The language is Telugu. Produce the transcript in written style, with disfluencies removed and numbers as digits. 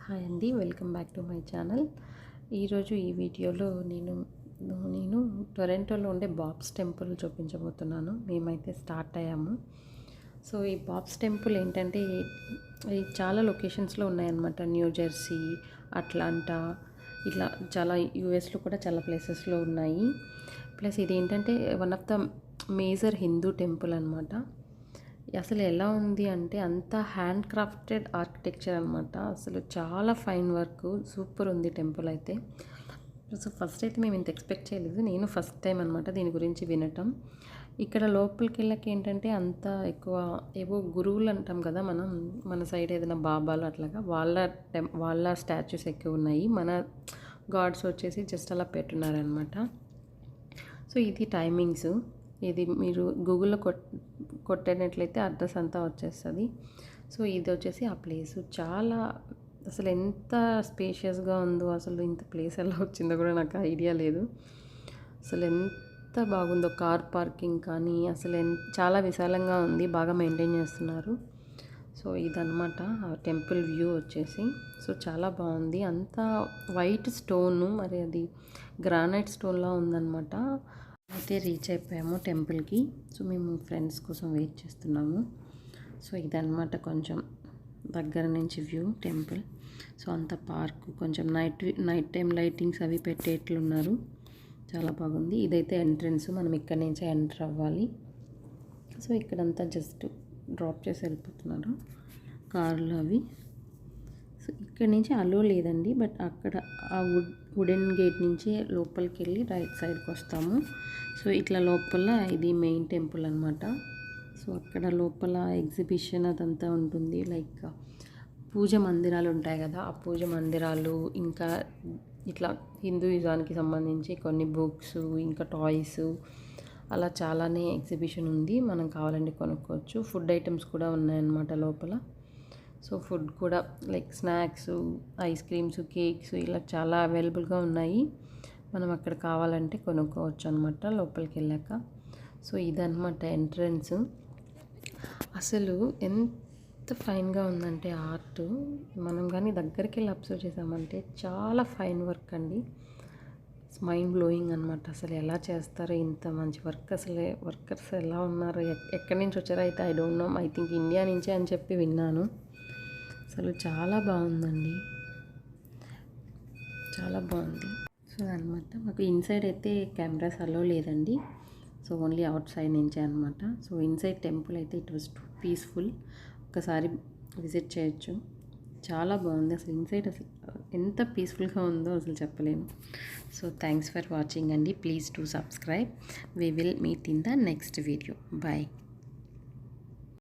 హాయ్ అండి, welcome back to my channel. ఈరోజు ఈ వీడియోలో నేను టొరంటోలో ఉండే బాబ్స్ టెంపుల్ చూపించబోతున్నాను. మేమైతే స్టార్ట్ అయ్యాము. సో ఈ బాబ్స్ టెంపుల్ ఏంటంటే ఇది చాలా లొకేషన్స్లో ఉన్నాయన్నమాట. న్యూ జెర్సీ, అట్లాంటా, ఇట్లా చాలా యూఎస్లో కూడా చాలా ప్లేసెస్లో ఉన్నాయి. ప్లస్ ఇది ఏంటంటే one of the major Hindu temple అనమాట. అసలు ఎలా ఉంది అంటే అంత హ్యాండ్ క్రాఫ్టెడ్ ఆర్కిటెక్చర్ అనమాట. అసలు చాలా ఫైన్ వర్క్, సూపర్ ఉంది టెంపుల్ అయితే. సో ఫస్ట్ అయితే మేము ఇంత ఎక్స్పెక్ట్ చేయలేదు. నేను ఫస్ట్ టైం అనమాట దీని గురించి వినటం. ఇక్కడ లోపలికి వెళ్ళక ఏంటంటే అంత ఎక్కువ ఏవో గురువులు అంటాం కదా మనం, మన సైడ్ ఏదైనా బాబాలు అట్లాగా వాళ్ళ స్టాచ్యూస్ ఎక్కువ ఉన్నాయి. మన గాడ్స్ వచ్చేసి జస్ట్ అలా పెట్టున్నారనమాట. సో ఇది టైమింగ్స్. ఇది మీరు గూగుల్లో కొట్టినట్లయితే అడ్రస్ అంతా వచ్చేస్తుంది. సో ఇది వచ్చేసి ఆ ప్లేసు. చాలా అసలు ఎంత స్పేషియస్గా ఉందో, అసలు ఇంత ప్లేస్ ఎలా వచ్చిందో కూడా నాకు ఐడియా లేదు. అసలు ఎంత బాగుందో, కార్ పార్కింగ్ కానీ అసలు చాలా విశాలంగా ఉంది, బాగా మెయింటైన్ చేస్తున్నారు. సో ఇదన్నమాట ఆ టెంపుల్ వ్యూ వచ్చేసి. సో చాలా బాగుంది. అంతా వైట్ స్టోను, మరి అది గ్రానైట్ స్టోన్లా ఉందన్నమాట. అయితే రీచ్ అయిపోయాము టెంపుల్కి. సో మేము ఫ్రెండ్స్ కోసం వెయిట్ చేస్తున్నాము. సో ఇదన్నమాట కొంచెం దగ్గర నుంచి వ్యూ టెంపుల్. సో అంత పార్క్, కొంచెం నైట్ టైం లైటింగ్స్ అవి పెట్టేట్లున్నారు. చాలా బాగుంది. ఇదైతే ఎంట్రన్స్, మనం ఇక్కడ నుంచే ఎంటర్ అవ్వాలి. సో ఇక్కడంతా జస్ట్ డ్రాప్ చేసి వెళ్ళిపోతున్నారు కార్లు అవి. సో ఇక్కడ నుంచి అలో లేదండి, బట్ అక్కడ ఆ వుడెన్ గేట్ నుంచి లోపలికి వెళ్ళి రైట్ సైడ్కి వస్తాము. సో ఇట్లా లోపల ఇది మెయిన్ టెంపుల్ అనమాట. సో అక్కడ లోపల ఎగ్జిబిషన్ అదంతా ఉంటుంది. లైక్ పూజ మందిరాలు ఉంటాయి కదా, ఆ పూజ మందిరాలు, ఇంకా ఇట్లా హిందూయిజానికి సంబంధించి కొన్ని బుక్స్, ఇంకా టాయ్స్, అలా చాలానే ఎగ్జిబిషన్ ఉంది. మనం కావాలంటే కొనుక్కోవచ్చు. ఫుడ్ ఐటమ్స్ కూడా ఉన్నాయన్నమాట లోపల. సో ఫుడ్ కూడా like snacks, ice creams, cakes ఇలా చాలా అవైలబుల్గా ఉన్నాయి. మనం అక్కడ కావాలంటే కొనుక్కోవచ్చు అనమాట లోపలికి వెళ్ళాక. సో ఇదన్నమాట ఎంట్రన్స్. అసలు ఎంత ఫైన్గా ఉందంటే ఆర్ట్, మనం కానీ దగ్గరికి వెళ్ళి అబ్జర్వ్ చేసామంటే చాలా ఫైన్ వర్క్ అండి. మైండ్ బ్లోయింగ్ అనమాట. అసలు ఎలా చేస్తారో ఇంత మంచి వర్క్, అసలు వర్కర్స్ ఎలా ఉన్నారు, ఎక్కడి నుంచి వచ్చారో అయితే I don't know. I think India నుంచే అని చెప్పి విన్నాను. అసలు చాలా బాగుందండి, చాలా బాగుంది. సో అనమాట మాకు ఇన్సైడ్ అయితే కెమెరాస్ అలో లేదండి. సో ఓన్లీ అవుట్ సైడ్ నుంచే అనమాట. సో ఇన్సైడ్ టెంపుల్ అయితే ఇట్ వాజ్ పీస్ఫుల్. ఒకసారి విజిట్ చేయొచ్చు, చాలా బాగుంది. అసలు ఇన్సైడ్ అసలు ఎంత పీస్ఫుల్గా ఉందో అసలు చెప్పలేము. సో థ్యాంక్స్ ఫర్ వాచింగ్ అండి. Please to subscribe. We will meet in the next video. Bye.